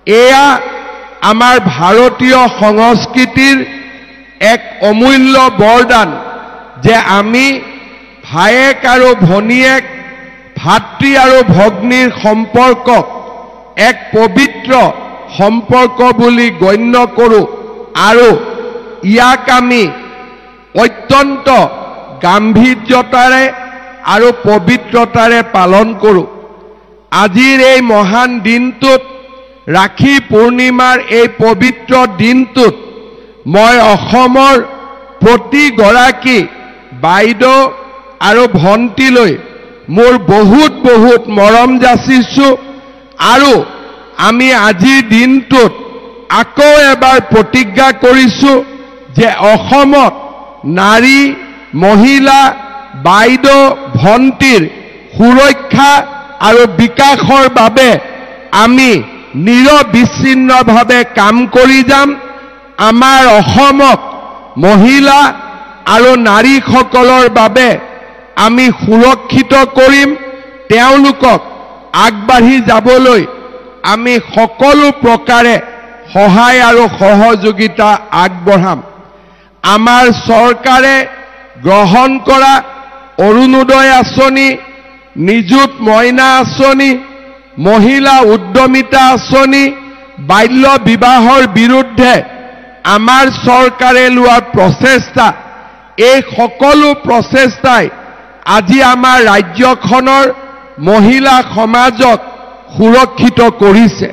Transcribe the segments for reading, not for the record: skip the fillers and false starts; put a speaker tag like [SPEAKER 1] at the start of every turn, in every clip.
[SPEAKER 1] এয়া আমাৰ ভাৰতীয় সংস্কৃতিৰ এক অমূল্য বৰদান যে আমি ভায়েক আৰু ভনীয়েক ভাতৃ আৰু ভগ্নীৰ সম্পৰ্কক এক পবিত্ৰ সম্পৰ্ক বুলি গণ্য কৰোঁ আৰু ইয়াক আমি অত্যন্ত গাম্ভীৰ্যতাৰে আৰু পবিত্ৰতাৰে পালন কৰোঁ। আজিৰ এই মহান দিনটোত ৰাখী পূৰ্ণিমাৰ এই পবিত্ৰ দিনটোত মই অসমৰ প্ৰতিগৰাকী বাইদেউ আৰু ভণ্টিলৈ মোৰ বহুত মৰম যাচিছোঁ আৰু আমি আজিৰ দিনটোত আকৌ এবাৰ প্ৰতিজ্ঞা কৰিছোঁ যে অসমত নাৰী মহিলা বাইদেউ ভণ্টিৰ সুৰক্ষা আৰু বিকাশৰ বাবে আমি নিৰবিচ্ছিন্নভাৱে কাম কৰি যাম। আমাৰ অসমক মহিলা আৰু নাৰীসকলৰ বাবে আমি সুৰক্ষিত কৰিম, তেওঁলোকক আগবাঢ়ি যাবলৈ আমি সকলো প্ৰকাৰে সহায় আৰু সহযোগিতা আগবঢ়াম। আমাৰ চৰকাৰে গ্ৰহণ কৰা অৰুণোদয় আঁচনি, নিযুত মইনা আঁচনি, মহিলা উদ্যমিতা আঁচনি, বাল্য বিবাহৰ বিৰুদ্ধে আমাৰ চৰকাৰে লোৱা প্ৰচেষ্টা, এই সকলো প্ৰচেষ্টাই আজি আমাৰ ৰাজ্যখনৰ মহিলা সমাজক সুৰক্ষিত কৰিছে।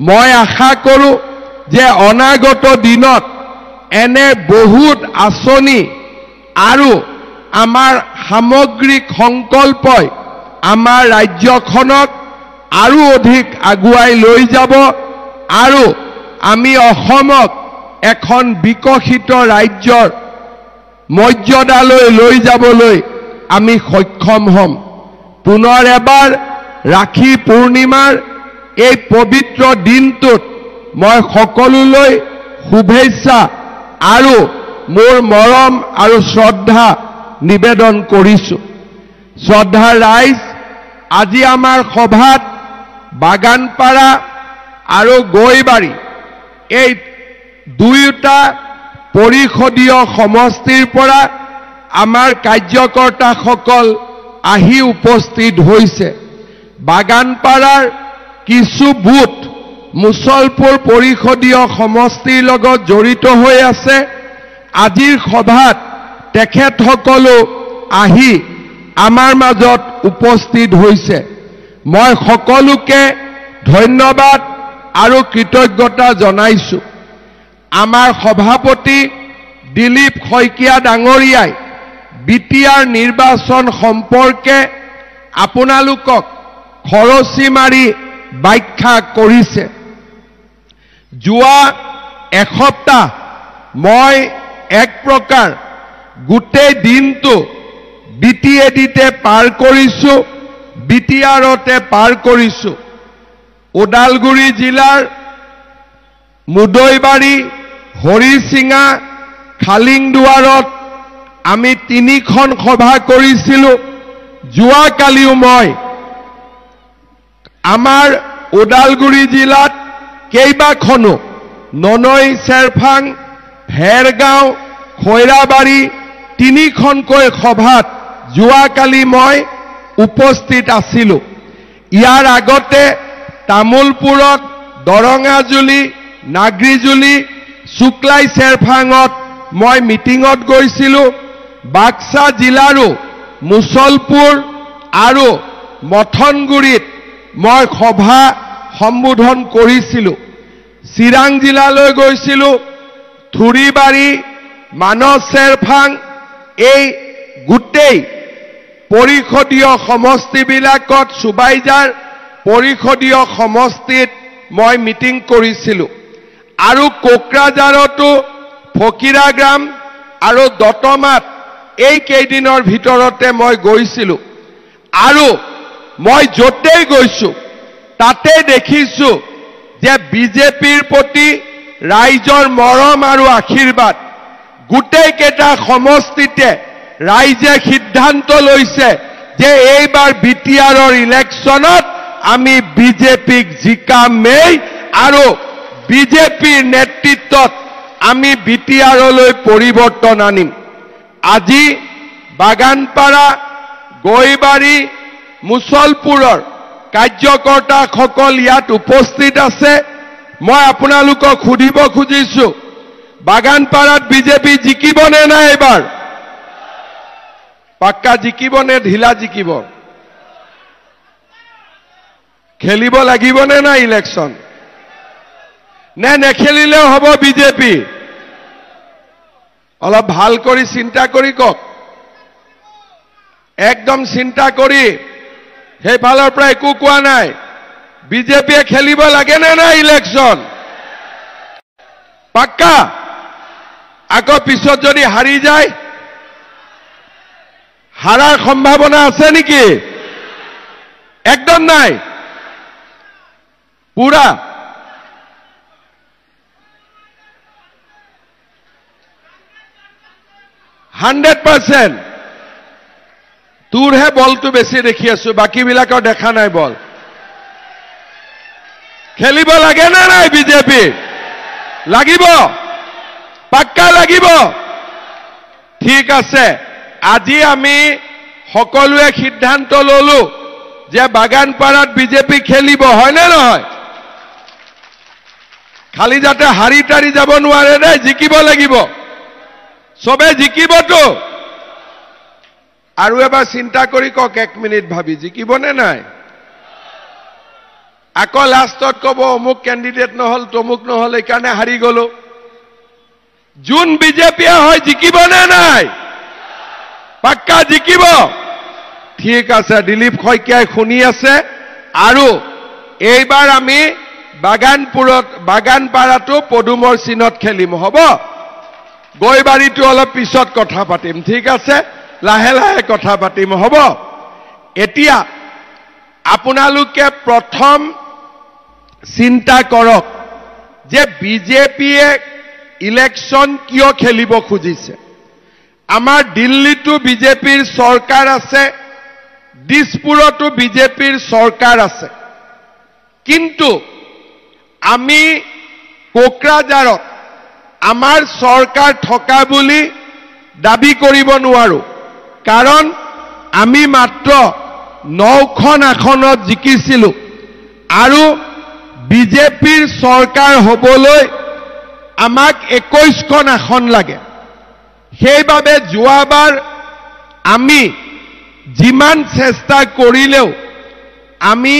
[SPEAKER 1] মই আশা কৰোঁ যে অনাগত দিনত এনে বহুত আঁচনি আৰু আমাৰ সামগ্ৰিক সংকল্পই আমাৰ ৰাজ্যখনক আৰু অধিক আগুৱাই লৈ যাব আৰু আমি অসমক এখন বিকশিত ৰাজ্যৰ মৰ্যাদালৈ লৈ যাবলৈ আমি সক্ষম হ'ম। পুনৰ এবাৰ ৰাখী পূৰ্ণিমাৰ এই পবিত্ৰ দিনটোত মই সকলোলৈ শুভেচ্ছা আৰু মোৰ মৰম আৰু শ্ৰদ্ধা নিবেদন কৰিছোঁ। শ্ৰদ্ধাৰ ৰাইজ, আজি আমাৰ সভাত বাগানপাৰা আৰু গৈবাৰী এই দুয়োটা পৰিষদীয় সমষ্টিৰ পৰা আমাৰ কাৰ্যকৰ্তাসকল আহি উপস্থিত হৈছে। বাগানপাৰাৰ কিছু বুথ মুছলপুৰ পৰিষদীয় সমষ্টিৰ লগত জড়িত হৈ আছে। আজিৰ সভাত তেখেতসকলো আহি আমাৰ মাজত উপস্থিত হৈছে। মই সকলোকে ধন্যবাদ আৰু কৃতজ্ঞতা জনাইছোঁ। আমাৰ সভাপতি দিলীপ শইকীয়া ডাঙৰীয়াই বিটিআৰ নিৰ্বাচন সম্পৰ্কে আপোনালোকক খৰচি মাৰি ব্যাখ্যা কৰিছে। যোৱা এসপ্তাহ মই এক প্ৰকাৰ গোটেই দিনটো বিটিএডিতে পাৰ কৰিছোঁ, বিটিআৰতে পাৰ কৰিছোঁ। ওদালগুৰি জিলাৰ মুদৈবাৰী, হৰিচিঙা, খালিংদুৱাৰত আমি 3খন সভা কৰিছিলোঁ। যোৱাকালিও মই আমাৰ ওদালগুৰি জিলাত কেইবাখনো ননৈ, চেৰফাং, ভেৰগাঁও, খৈৰাবাৰী 3খনকৈ সভাত যোৱাকালি মই উপস্থিত আছিলোঁ। ইয়াৰ আগতে তামুলপুৰত, দৰঙাজুলি, নাগ্ৰিজুলি, শুক্লাই চেৰফাঙত মই মিটিঙত গৈছিলোঁ। বাক্সা জিলাৰো মুছলপুৰ আৰু মথনগুৰিত মই সভা সম্বোধন কৰিছিলোঁ। চিৰাং জিলালৈ গৈছিলোঁ। থুৰিবাৰী, মানস, চেৰফাং এই গোটেই পৰিষদীয় সমষ্টিবিলাকত, সুবাইজাৰ পৰিষদীয় সমষ্টিত মই মিটিং কৰিছিলোঁ। আৰু কোকৰাঝাৰতো ফকিৰাগ্ৰাম আৰু দতমাত এই কেইদিনৰ ভিতৰতে মই গৈছিলোঁ। আৰু মই য'তেই গৈছোঁ তাতে দেখিছোঁ যে বিজেপিৰ প্ৰতি ৰাইজৰ মৰম আৰু আশীৰ্বাদ। গোটেইকেইটা সমষ্টিতে ৰাইজে সিদ্ধান্ত লৈছে যে এইবাৰ বিটিআৰৰ ইলেকশ্যনত আমি বিজেপিক জিকামেই আৰু বিজেপিৰ নেতৃত্বত আমি বিটিআৰলৈ পৰিৱৰ্তন আনিম। আজি বাগানপাৰা, গৈবাৰী, মুছলপুৰৰ কাৰ্যকৰ্তাসকল ইয়াত উপস্থিত আছে। মই আপোনালোকক সুধিব খুজিছো, বাগানপাৰাত বিজেপি জিকিবনে নাই? এবাৰ পাক্কা জিকিবনে ঢিলা জিকিব? খেলিব লাগিবনে নাই ইলেকশ্যন? নে নেখেলিলেও হ'ব বিজেপি? অলপ ভাল কৰি চিন্তা কৰি কওক, একদম চিন্তা কৰি। সেইফালৰ পৰা একো কোৱা নাই। বিজেপিয়ে খেলিব লাগে নে নাই ইলেকশ্যন? পাক্কা? আকৌ পিছত যদি হাৰি যায়, হাৰাৰ সম্ভাৱনা আছে নেকি? একদম নাই, পুৰা। %100 তোৰহে বলটো বেছি দেখি আছো, বাকীবিলাকৰ দেখা নাই বল। খেলিব লাগে নে নাই বিজেপি? লাগিব, পাক্কা লাগিব। ঠিক আছে, আজি আমি সকলোৱে সিদ্ধান্ত ললো যে বাগানপাৰাত বিজেপি খেলিব, হয়নে নহয়? খালি যাতে হাৰি তাৰি যাব নোৱাৰে দেই, জিকিব লাগিব। সবে জিকিবতো। আৰু এবাৰ চিন্তা কৰি কওক, 1 মিনিট ভাবি, জিকিবনে নাই? আকৌ লাষ্টত কব অমুক কেণ্ডিডেট নহল, তমুক নহল, এইকাৰণে হাৰি গলো। যোন বিজেপিয়ে হয় জিকিবনে নাই? পাক্কা জিকিব। ঠিক আছে, দিলীপ শইকীয়াই শুনি আছে। আৰু এইবাৰ আমি বাগানপাৰাটো পদুমৰ চিনত খেলিম, হ'ব? গৈবাৰীটো অলপ পিছত কথা পাতিম, ঠিক আছে? লাহে লাহে কথা পাতিম, হ'ব? এতিয়া আপোনালোকে প্ৰথম চিন্তা কৰক যে বিজেপিয়ে ইলেকশ্যন কিয় খেলিব খুজিছে। আমাৰ দিল্লীতো বিজেপিৰ চৰকাৰ আছে, দিছপুৰতো বিজেপিৰ চৰকাৰ আছে, কিন্তু আমি কোকৰাঝাৰত আমাৰ চৰকাৰ থকা বুলি দাবী কৰিব নোৱাৰো। কাৰণ আমি মাত্ৰ 9খন আসনত জিকিছিলো আৰু বিজেপিৰ চৰকাৰ হ'বলৈ আমাক 21খন আসন লাগে। সেইবাবে যোৱাবাৰ আমি যিমান চেষ্টা কৰিলেও আমি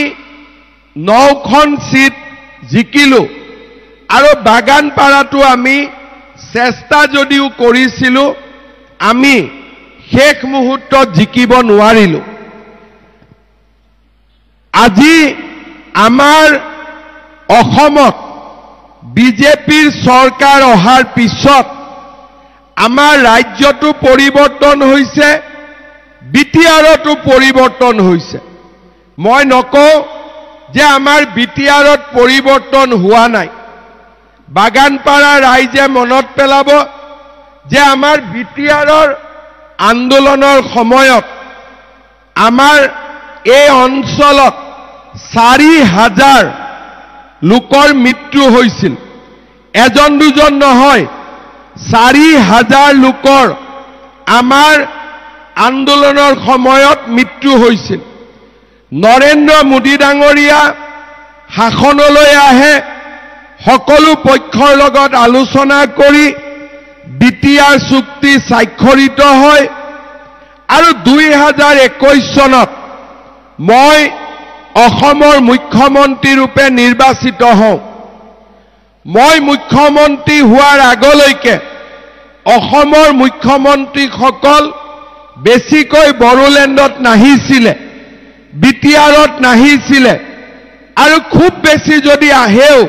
[SPEAKER 1] 9খন সিট জিকিলো। আৰু বাগানপাৰাটো আমি চেষ্টা যদিও কৰিছিলো, আমি শেষ মুহূৰ্তত জিকিব নোৱাৰিলো। আজি আমাৰ অসমত বিজেপিৰ চৰকাৰ অহাৰ পিছত আমাৰ ৰাজ্যটো পৰিৱৰ্তন হৈছে, বিটিআৰতো পৰিৱৰ্তন হৈছে। মই নকওঁ যে আমাৰ বিটিআৰত পৰিৱৰ্তন হোৱা নাই। বাগানপাৰা ৰাইজে মনত পেলাব যে আমাৰ বিটিআৰৰ আন্দোলনৰ সময়ত আমাৰ এই অঞ্চলত 4,000 লোকৰ মৃত্যু হৈছিল। এজন দুজন নহয়, 4,000 লোকৰ আমাৰ আন্দোলনৰ সময়ত মৃত্যু হৈছিল। নৰেন্দ্ৰ মোদী ডাঙৰীয়া শাসনলৈ আহে, সকলো পক্ষৰ লগত আলোচনা কৰি বিটিআৰ চুক্তি স্বাক্ষৰিত হয় আৰু 2021 চনত মই অসমৰ মুখ্যমন্ত্ৰী ৰূপে নিৰ্বাচিত হওঁ। মই মুখ্যমন্ত্ৰী হোৱাৰ আগলৈকে অসমৰ মুখ্যমন্ত্ৰীসকল বেছিকৈ বড়োলেণ্ডত নাহিছিলে, বিটিআৰত নাহিছিলে, আৰু খুব বেছি যদি আহেও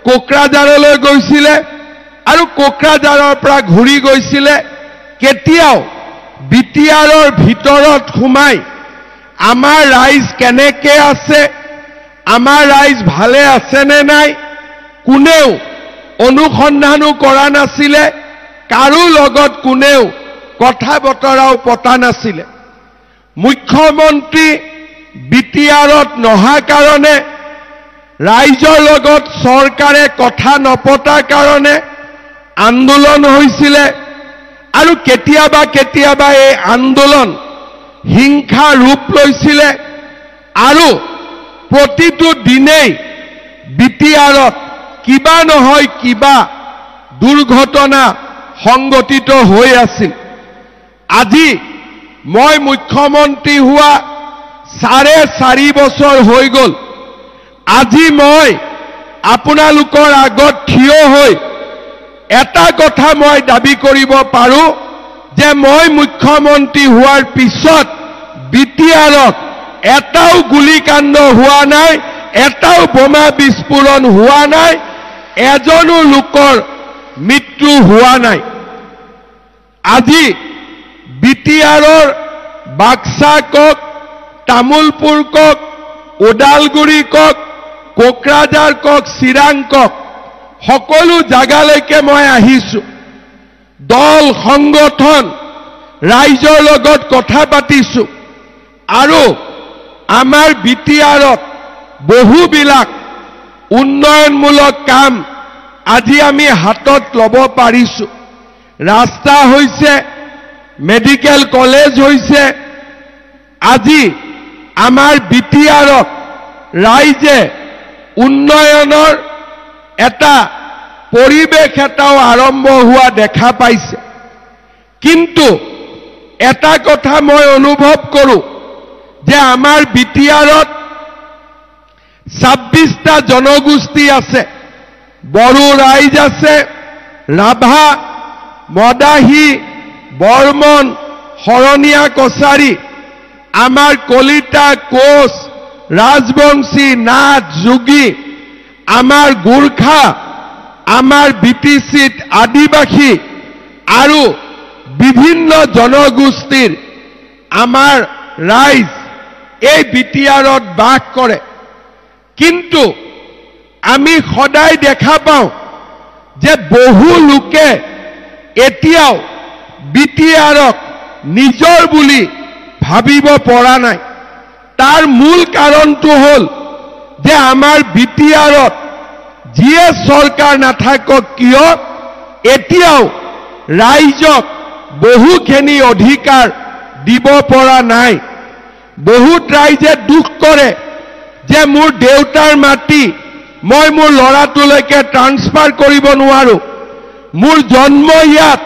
[SPEAKER 1] কোকৰাঝাৰলৈ গৈছিলে আৰু কোকৰাঝাৰৰ পৰা ঘূৰি গৈছিলে। কেতিয়াও বিটিআৰৰ ভিতৰত সোমাই আমাৰ ৰাইজ কেনেকে আছে, আমাৰ ৰাইজ ভালে আছে নে নাই, কোনেও অনুসন্ধানো কৰা নাছিলে, কাৰো লগত কোনেও কথা বতৰাও পতা নাছিলে। মুখ্যমন্ত্ৰী বিটিআৰত নহা কাৰণে ৰাইজৰ লগত চৰকাৰে কথা নপতাৰ কাৰণে আন্দোলন হৈছিলে আৰু কেতিয়াবা কেতিয়াবা এই আন্দোলন হিংসা ৰূপ লৈছিলে আৰু প্ৰতিটো দিনেই বিটিআৰত কিবা নহয় কিবা দুৰ্ঘটনা সংঘটিত হৈ আছিল। আজি মই মুখ্যমন্ত্ৰী হোৱা 4.5 বছৰ হৈ গ'ল। আজি মই আপোনালোকৰ আগত থিয় হৈ এটা কথা মই দাবী কৰিব পাৰোঁ যে মই মুখ্যমন্ত্ৰী হোৱাৰ পিছত বিটিআৰত এটাও গুলীকাণ্ড হোৱা নাই, এটাও বোমা বিস্ফোৰণ হোৱা নাই, এজনো লোকৰ মৃত্যু হোৱা নাই। আজি বিটিআৰৰ বাক্সা কক, তামুলপুৰ কক, ওদালগুৰি কক, কোকৰাঝাৰ কক, চিৰাং কক, সকলো জাগালৈকে মই আহিছোঁ। দল সংগঠন ৰাইজৰ লগত কথা পাতিছোঁ আৰু আমাৰ বিটিআৰত বহুবিলাক উন্নয়নমূলক কাম আজি আমি হাতত ল'ব পাৰিছোঁ। ৰাস্তা হৈছে, মেডিকেল কলেজ হৈছে। আজি আমাৰ বিটিআৰত ৰাইজে উন্নয়নৰ এটা পৰিৱেশ এটাও আৰম্ভ হোৱা দেখা পাইছে। কিন্তু এটা কথা মই অনুভৱ কৰোঁ যে আমাৰ বিটিআৰত 26টা জনগোষ্ঠী আছে। বড়ো ৰাইজ আছে, ৰাভা, মদাহী, বৰ্মন, শৰণীয়া কছাৰী, আমাৰ কলিতা, কোচ, ৰাজবংশী, নাথ, যোগী, আমাৰ গোৰ্খা, আমাৰ বিটিচিত আদিবাসী আৰু বিভিন্ন জনগোষ্ঠীৰ আমাৰ ৰাইজ এই বিটিআৰত বাস কৰে। কিন্তু আমি সদায় দেখা পাওঁ যে বহু লোকে এতিয়াও বিটিআৰক নিজৰ বুলি ভাবিব পৰা নাই। তাৰ মূল কাৰণটো হ'ল যে আমাৰ বিটিআৰত যিয়ে চৰকাৰ নাথাকক কিয় এতিয়াও ৰাইজক বহুখিনি অধিকাৰ দিব পৰা নাই। বহুত ৰাইজে দুখ কৰে যে মোৰ দেউতাৰ মাটি মই মোৰ ল'ৰাটোলৈকে ট্ৰান্সফাৰ কৰিব নোৱাৰো, মোৰ জন্ম ইয়াত,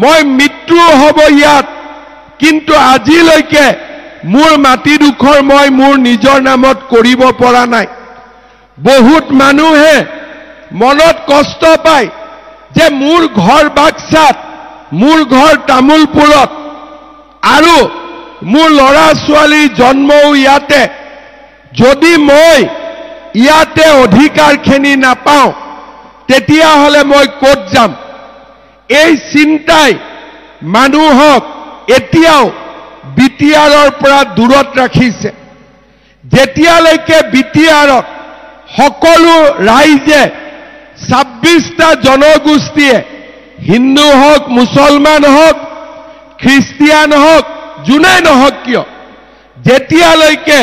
[SPEAKER 1] মই মৃত্যু হ'ব ইয়াত, কিন্তু আজিলৈকে মোৰ মাটিডোখৰ মই মোৰ নিজৰ নামত কৰিব পৰা নাই। বহুত মানুহে মনত কষ্ট পায় যে মোৰ ঘৰ বাক্সাত, মোৰ ঘৰ তামুলপুৰত আৰু মোৰ ল'ৰা ছোৱালীৰ জন্মও ইয়াতে। যদি মই ইয়াতে অধিকাৰখিনি নাপাওঁ তেতিয়াহ'লে মই ক'ত যাম? এই চিন্তাই মানুহক এতিয়াও বিটিআৰৰ পৰা দূৰত ৰাখিছে। যেতিয়ালৈকে বিটিআৰত সকলো ৰাইজে 26টা জনগোষ্ঠীয়ে হিন্দু হওক, মুছলমান হওক, খ্ৰীষ্টিয়ান হওক, যোনে নহওক কিয়, যেতিয়ালৈকে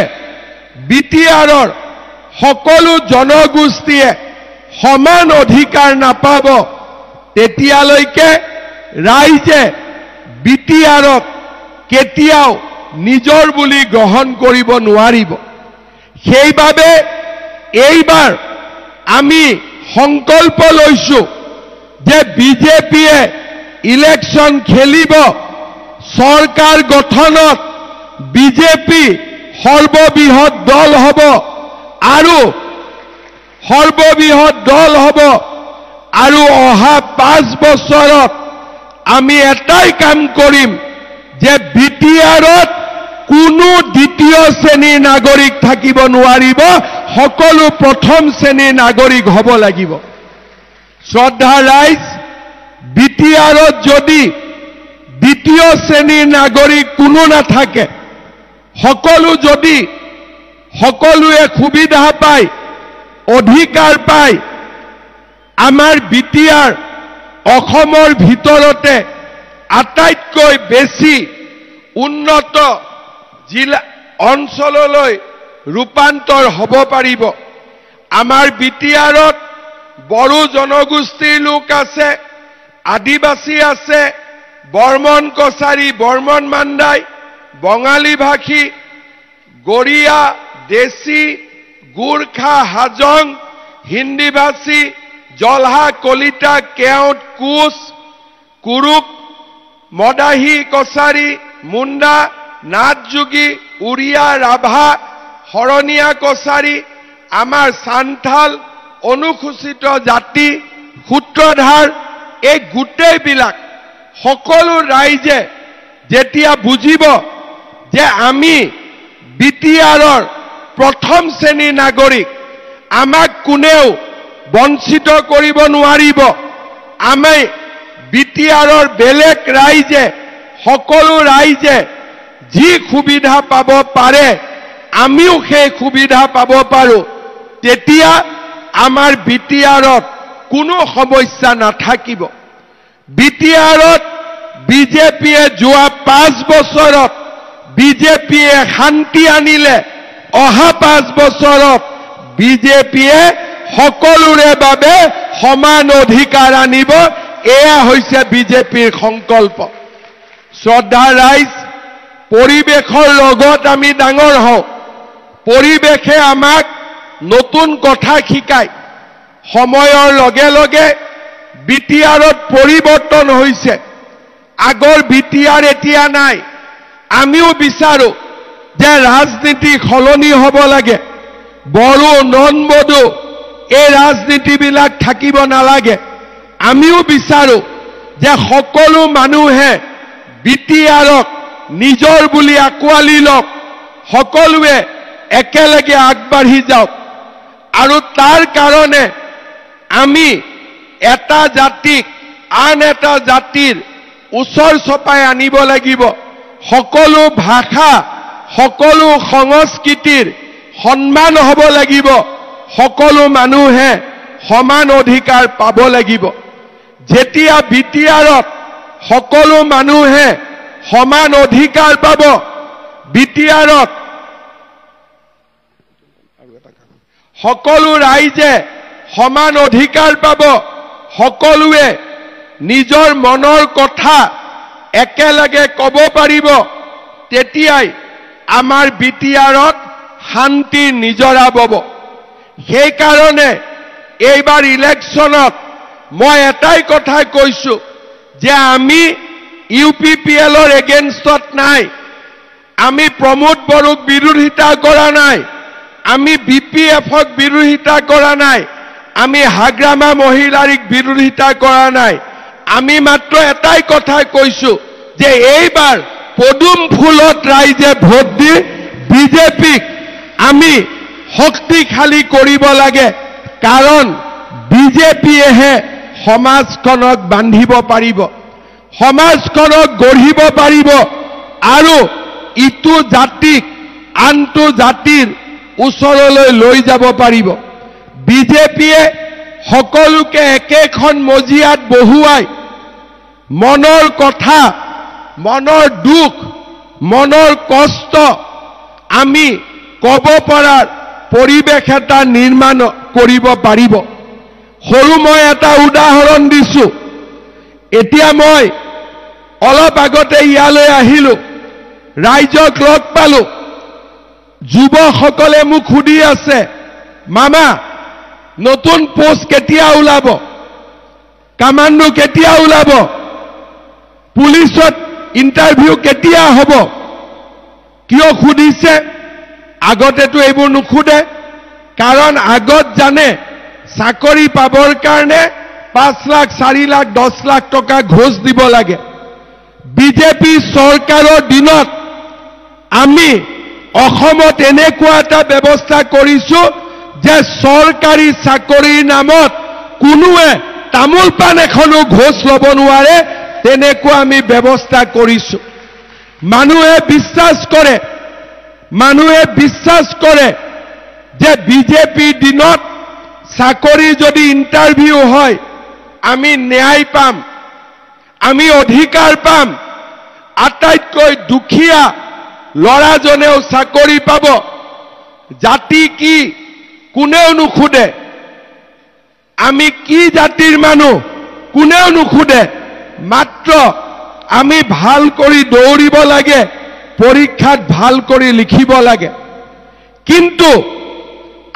[SPEAKER 1] বিটিআৰৰ সকলো জনগোষ্ঠীয়ে সমান অধিকাৰ নাপাব তেতিয়ালৈকে ৰাইজে বিটিআৰক কেতিয়াও নিজৰ বুলি গ্ৰহণ কৰিব নোৱাৰিব। সেইবাবে এইবাৰ আমি সংকল্প লৈছোঁ যে বিজেপিয়ে ইলেকশ্যন খেলিব, চৰকাৰ গঠনত বিজেপি সৰ্ববৃহৎ দল হ'ব আৰু অহা 5 বছৰত আমি এটাই কাম কৰিম যে বিটিআৰত কোনো দ্বিতীয় শ্ৰেণীৰ নাগৰিক থাকিব নোৱাৰিব, সকলো প্ৰথম শ্ৰেণীৰ নাগৰিক হ'ব লাগিব। শ্ৰদ্ধা ৰাইজ, বিটিআৰত যদি দ্বিতীয় শ্ৰেণীৰ নাগৰিক কোনো নাথাকে, সকলোৱে সুবিধা পায়, অধিকাৰ পায়, আমাৰ বিটিআৰ অসমৰ ভিতৰতে আটাইতকৈ বেছি উন্নত জিলা অঞ্চললৈ ৰূপান্তৰ হ'ব পাৰিব। আমাৰ বিটিআৰত বড়ো জনগোষ্ঠীৰ লোক আছে, আদিবাসী আছে, বৰ্মন কছাৰী, বৰ্মন মাণ্ডাই, বঙালী ভাষী, গৰিয়া, দেশী, গোৰ্খা, হাজং, হিন্দী ভাষী, জলহা, কলিতা, কেওট, কোচ, কুৰুক, মদাহী, কছাৰী, মুণ্ডা, নাথযোগী, উৰিয়া, ৰাভা, শৰণীয়া কছাৰী, আমাৰ সান্থাল, অনুসূচিত জাতি, সূত্ৰধাৰ, এই গোটেইবিলাক সকলো ৰাইজে যেতিয়া বুজিব যে আমি বিটিআৰৰ প্ৰথম শ্ৰেণীৰ নাগৰিক, আমাক কোনেও বঞ্চিত কৰিব নোৱাৰিব, আমি বিটিআৰৰ বেলেগ ৰাইজে, সকলো ৰাইজে যি সুবিধা পাব পাৰে আমিও সেই সুবিধা পাব পাৰো, তেতিয়া আমাৰ বিটিআৰত কোনো সমস্যা নাথাকিব। বিটিআৰত বিজেপিয়ে যোৱা 5 বছৰত বিজেপিয়ে শান্তি আনিলে, অহা 5 বছৰত বিজেপিয়ে সকলোৰে বাবে সমান অধিকাৰ আনিব। এয়া হৈছে বিজেপিৰ সংকল্প। শ্ৰদ্ধা ৰাইজ, পৰিৱেশৰ লগত আমি ডাঙৰ হওঁ। পৰিৱেশে আমাক নতুন কথা শিকায়। সময়ৰ লগে লগে বিটিআৰত পৰিৱৰ্তন হৈছে। আগৰ বিটিআৰ এতিয়া নাই। আমিও বিচাৰো যে ৰাজনীতি সলনি হ'ব লাগে। বড়ো, নন বড়ো এই ৰাজনীতিবিলাক থাকিব নালাগে। আমিও বিচাৰো যে সকলো মানুহে বিটিআৰক নিজৰ বুলি আঁকোৱালি লওক, সকলোৱে একেলগে আগবাঢ়ি যাওক। আৰু তাৰ কাৰণে আমি এটা জাতিক আন এটা জাতিৰ ওচৰ চপাই আনিব লাগিব। সকলো ভাষা, সকলো সংস্কৃতিৰ সন্মান হ'ব লাগিব। সকলো মানুহে সমান অধিকাৰ পাব লাগিব। যেতিয়া বিটিআৰত সকলো মানুহে সমান অধিকাৰ পাব, বিটিআৰত সকলো ৰাইজে সমান অধিকাৰ পাব, সকলোৱে নিজৰ মনৰ কথা একেলগে ক'ব পাৰিব, তেতিয়াই আমাৰ বিটিআৰত শান্তি নিজৰা বব। সেইকাৰণে এইবাৰ ইলেকশ্যনত মই এটাই কথা কৈছো যে আমি UPPLৰ এগেইনষ্টত নাই। আমি প্ৰমোদ বড়োক বিৰোধিতা কৰা নাই। আমি BPFক বিৰোধিতা কৰা নাই। আমি হাগ্ৰামা মহিলাৰীক বিৰোধিতা কৰা নাই। আমি মাত্ৰ এটাই কথা কৈছো যে এইবাৰ পদুম ফুলত ৰাইজে ভোট দি বিজেপিক আমি শক্তিশালী কৰিব লাগে। কাৰণ বিজেপিয়েহে সমাজখনক বান্ধিব পাৰিব, সমাজখনক গঢ়িব পাৰিব আৰু ইটো জাতিক আনটো জাতিৰ ওচৰলৈ লৈ যাব পাৰিব। বিজেপিয়ে সকলোকে একেখন মজিয়াত বহুৱাই মনৰ কথা, মনৰ দুখ, মনৰ কষ্ট আমি ক'ব পৰাৰ পৰিৱেশ এটা নিৰ্মাণ কৰিব পাৰিব। সৰু মই এটা উদাহৰণ দিছো। এতিয়া মই অলপ আগতে ইয়ালৈ আহিলো, ৰাইজক লগ পালো। যুৱকসকলে মোক সুধি আছে, মামা নতুন পোষ্ট কেতিয়া ওলাব, কামাণ্ডো কেতিয়া ওলাব, পুলিচত ইণ্টাৰভিউ কেতিয়া হ'ব? কিয় সুধিছে? আগতেতো এইবোৰ নুসুধে। কাৰণ আগত জানে চাকৰি পাবৰ কাৰণে 5 লাখ, 4 লাখ, 10 লাখ টকা ঘোষ দিব লাগে। বিজেপি চৰকাৰৰ দিনত আমি অসমত এনেকুৱা এটা ব্যৱস্থা কৰিছো যে চৰকাৰী চাকৰিৰ নামত কোনোৱে তামোল পাণ এখনো ঘোষ ল'ব নোৱাৰে, তেনেকুৱা আমি ব্যৱস্থা কৰিছো। মানুহে বিশ্বাস কৰে যে বিজেপিৰ দিনত চাকৰি যদি ইণ্টাৰভিউ হয় আমি ন্যায় পাম, আমি অধিকাৰ পাম। আটাইতকৈ দুখীয়া ল'ৰাজনেও চাকৰি পাব। জাতি কি, কোনেও নুখুদে আমি কি জাতিৰ মানুহ কোনেও নুখুদে মাত্ৰ আমি ভাল কৰি দৌৰিব লাগে পৰীক্ষাত ভাল কৰি লিখিব লাগে কিন্তু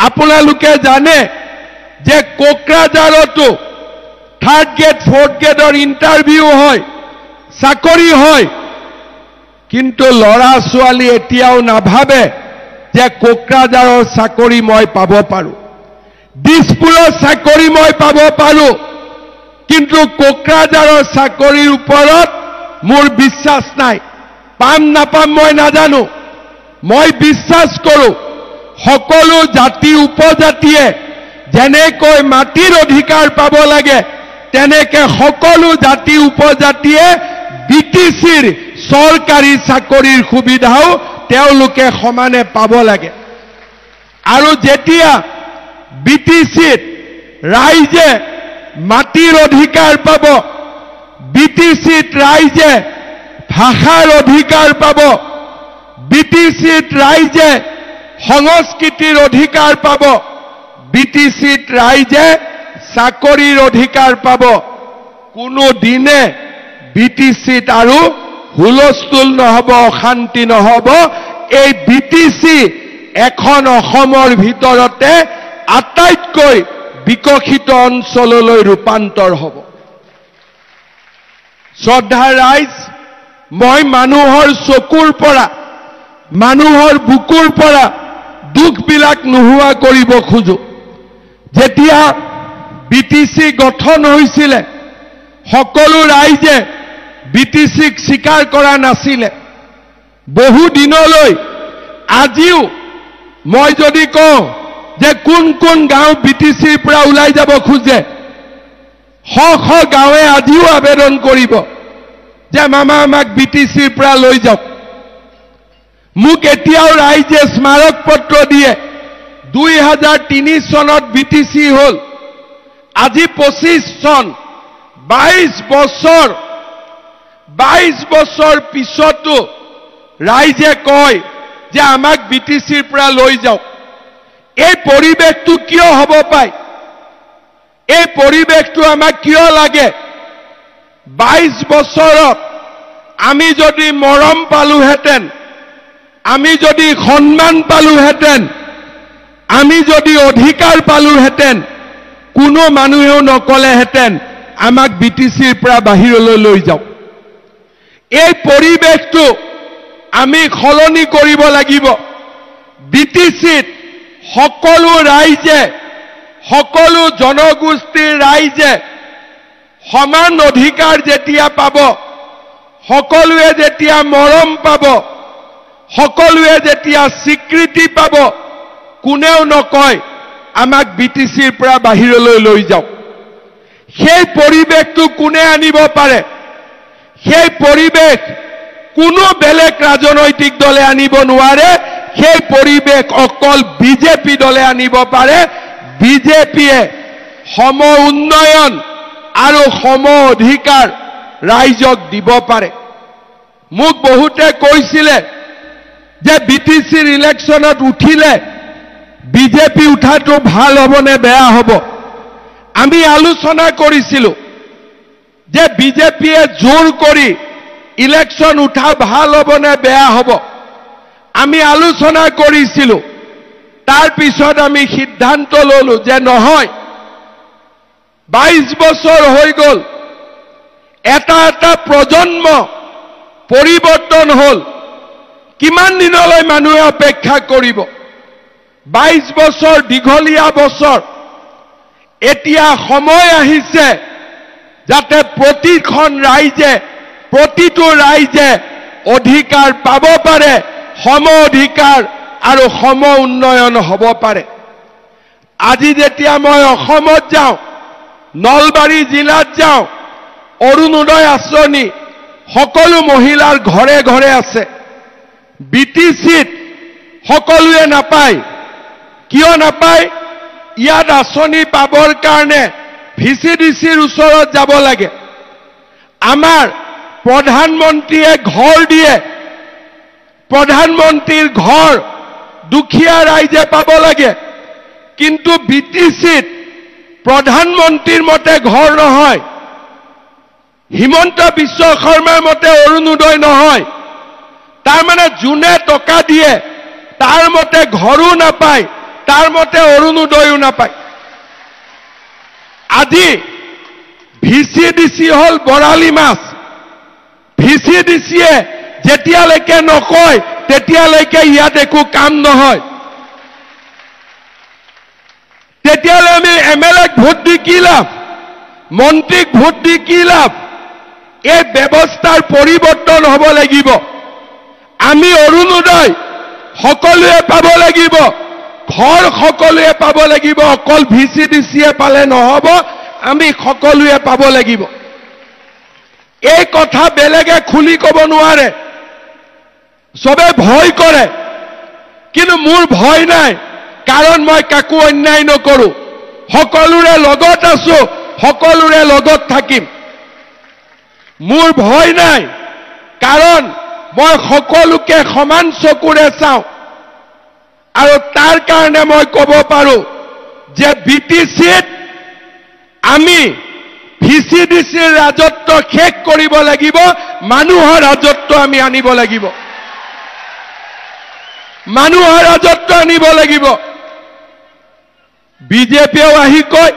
[SPEAKER 1] আপোনালোকে জানে যে কোকৰাঝাৰতো থাৰ্ড গ্ৰেড ফৰ্থ গ্ৰেডৰ ইন্টাৰভিউ হয় চাকৰি হয় কিন্তু লৰা ছোৱালী এতিয়াও নাভাবে যে কোকৰাঝাৰৰ চাকৰি মই পাব পাৰো দিছপুৰৰ চাকৰি মই পাব পাৰো কিন্তু কোকৰাঝাৰৰ চাকৰিৰ ওপৰত মোৰ বিশ্বাস নাই পাম নাপাম মই নাজানো মই বিশ্বাস কৰো সকলো জাতি উপজাতিয়ে যেনেকৈ মাটিৰ অধিকাৰ পাব লাগে তেনেকে সকলো জাতি উপজাতিয়ে বিটিচিৰ চৰকাৰী চাকৰিৰ সুবিধাও তেওঁলোকে সমানে পাব লাগে আৰু যেতিয়া বিটিচিত ৰাইজে মাটিৰ অধিকাৰ পাব বিটিচিত ৰাইজে ভাষাৰ অধিকাৰ পাব বিটিচিত ৰাইজে সংস্কৃতিৰ অধিকাৰ পাব বিটিচিত ৰাইজে চাকৰিৰ অধিকাৰ পাব কোনো দিনে বিটিচিত আৰু হুলস্থুল নহব অশান্তি নহব এই বিটিচি এখন অসমৰ ভিতৰতে আটাইতকৈ বিকশিত অঞ্চললৈ ৰূপান্তৰ হ'ব শ্ৰদ্ধা ৰাইজ মই মানুহৰ চকুৰ পৰা মানুহৰ বুকুৰ পৰা দুখবিলাক নোহোৱা কৰিব খোজো যেতিয়া বিটিচি গঠন হৈছিল সকলো ৰাইজে বিটিচিক স্বীকাৰ কৰা নাছিল বহু দিনলৈ আজিও মই যদি কওঁ যে কোন কোন গাঁও বিটিচিৰ পৰা ওলাই যাব খোজে শ শ গাঁৱে আজিও আবেদন কৰিব যে মামা আমাক বিটিচিৰ পৰা লৈ যাওক মোক এতিয়াও ৰাইজে স্মাৰক পত্ৰ দিয়ে 2003 চনত বিটিচি হল আজি 25 চন 22 বছৰ পিছতো ৰাইজে কয় যে আমাক বিটিচিৰ পৰা লৈ যাওক এই পৰিবেশটো কিয় হ'ব পায় এই পৰিবেশটো আমাক কিয় লাগে 22 বছৰত আমি যদি মৰম পালোহেঁতেন আমি যদি সন্মান পালোহেঁতেন আমি যদি অধিকাৰ পালোহেঁতেন কোনো মানুহেও নকলেহেঁতেন আমাক বিটিচিৰ পৰা বাহিৰলৈ লৈ যাওক এই পৰিবেশটো আমি খলনি কৰিব লাগিব বিটিচিত সকলো ৰাইজে সকলো জনগোষ্ঠীৰ ৰাইজে সমান অধিকাৰ যেতিয়া পাব সকলোৱে যেতিয়া মৰম পাব সকলোৱে যেতিয়া স্বীকৃতি পাব কোনেও নকয় আমাক বিটিচিৰ পৰা বাহিৰলৈ লৈ যাওক সেই পৰিবেশটো কোনে আনিব পাৰে সেই পৰিবেশ কোনো বেলেগ ৰাজনৈতিক দলে আনিব নোৱাৰে সেই পৰিবেশ অকল বিজেপি দলে আনিব পাৰে বিজেপিয়ে সম উন্নয়ন আৰু সম অধিকাৰ ৰাইজক দিব পাৰে মোক বহুতে কৈছিলে যে বিটিচিৰ ইলেকশ্যনত উঠিলে বিজেপি উঠাটো ভাল হ'ব নে বেয়া হ'ব আমি আলোচনা কৰিছিলো যে বিজেপিয়ে জোৰ কৰি ইলেকশ্যন উঠা ভাল হ'ব নে বেয়া হ'ব আমি আলোচনা কৰিছিলো তাৰ পিছত আমি সিদ্ধান্ত ললো যে নহয় 22 বছৰ হৈ গল এটা প্ৰজন্ম পৰিৱৰ্তন হল কিমান দিনলৈ মানুহে অপেক্ষা কৰিব 22 বছৰ দীঘলীয়া বছৰ এতিয়া সময় আহিছে যাতে প্ৰতিখন ৰাইজে প্ৰতিটো ৰাইজে অধিকাৰ পাব পাৰে সম অধিকাৰ আৰু সম উন্নয়ন হ'ব পাৰে আজি যেতিয়া মই অসমত যাওঁ নলবাৰী জিলাত যাওঁ অৰুণোদয় আঁচনি সকলো মহিলাৰ ঘৰে ঘৰে আছে বিটিচিত সকলোৱে নাপায় কিয় নাপায় ইয়াত আঁচনি পাবৰ কাৰণে ভিচিডিচিৰ ওচৰত যাব লাগে আমাৰ প্ৰধানমন্ত্ৰীয়ে ঘৰ দিয়ে প্ৰধানমন্ত্ৰীৰ ঘৰ দুখীয়া ৰাইজে পাব লাগে কিন্তু বিটিচিত প্ৰধানমন্ত্ৰীৰ মতে ঘৰ নহয়, হিমন্ত বিশ্ব শৰ্মাৰ মতে অৰুণোদয় নহয়। তাৰ মানে যোনে টকা দিয়ে তাৰ মতে ঘৰো নাপায়, তাৰ মতে অৰুণোদয়ো নাপায়। আজি ভিচিডিচি হল বৰালি মাছ। ভিচিডিচিয়ে যেতিয়ালৈকে নকয় তেতিয়ালৈকে ইয়াত একো কাম নহয়। তেতিয়ালৈ আমি এমএলএক ভোট দি কি লাভ, মন্ত্ৰীক ভোট দি কি লাভ? এই ব্যৱস্থাৰ পৰিৱৰ্তন হ'ব লাগিব। আমি অৰুণোদয় সকলোৱে পাব লাগিব, ঘৰ সকলোৱে পাব লাগিব। অকল ভিচিডিচিয়ে পালে নহব, আমি সকলোৱে পাব লাগিব। এই কথা বেলেগে খুলি ক'ব নোৱাৰে, সবে ভয় কৰে। কিন্তু মোৰ ভয় নাই, কাৰণ মই কাকো অন্যায় নকৰো, সকলোৰে লগত আছো, সকলোৰে লগত থাকিম। মোৰ ভয় নাই, কাৰণ মই সকলোকে সমান চকুৰে চাওঁ। আৰু তাৰ কাৰণে মই ক'ব পাৰো যে বিটিচিত আমি ভিচিডিচিৰ ৰাজত্ব শেষ কৰিব লাগিব, মানুহৰ ৰাজত্ব আমি আনিব লাগিব, মানুহৰ ৰাজত্ব আনিব লাগিব। বিজেপিয়েও আহি কয়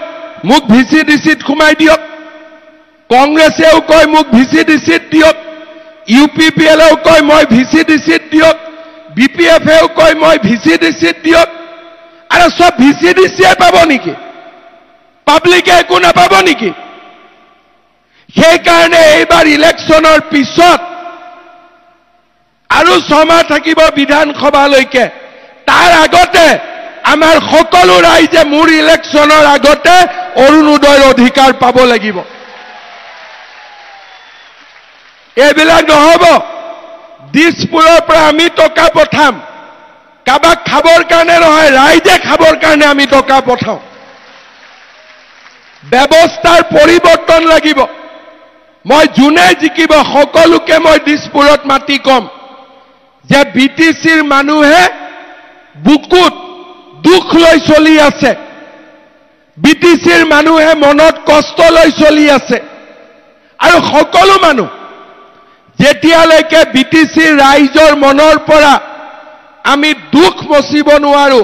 [SPEAKER 1] মোক ভিচিডিচিত সোমাই দিয়ক, কংগ্ৰেছেও কয় মোক ভিচিডিচিত দিয়ক, ইউপিপিএলেও কয় মই ভিচিডিচিত দিয়ক, বিপিএফেও কয় মই ভিচিডিচিত দিয়ক। আৰু সব ভিচিডিচিয়ে পাব নেকি? পাব্লিকে একো নাপাব নেকি? সেইকাৰণে এইবাৰ ইলেকশ্যনৰ পিছত আৰু 6 মাহ থাকিব বিধানসভালৈকে। তাৰ আগতে আমাৰ সকলো ৰাইজে মোৰ ইলেকশ্যনৰ আগতে অৰুণোদয়ৰ অধিকাৰ পাব লাগিব। এইবিলাক নহব। দিছপুৰৰ পৰা আমি টকা পঠাম, কাবাক খাবৰ কাৰণে নহয়, ৰাইজে খাবৰ কাৰণে আমি টকা পঠাওঁ। ব্যৱস্থাৰ পৰিৱৰ্তন লাগিব। মই যোনে জিকিব সকলোকে মই দিছপুৰত মাতি কম যে বিটিচিৰ মানুহে বুকুত দুখ লৈ চলি আছে, বিটিচিৰ মানুহে মনত কষ্ট লৈ চলি আছে। আৰু সকলো মানুহ যেতিয়ালৈকে বিটিচিৰ ৰাইজৰ মনৰ পৰা আমি দুখ মচিব নোৱাৰো,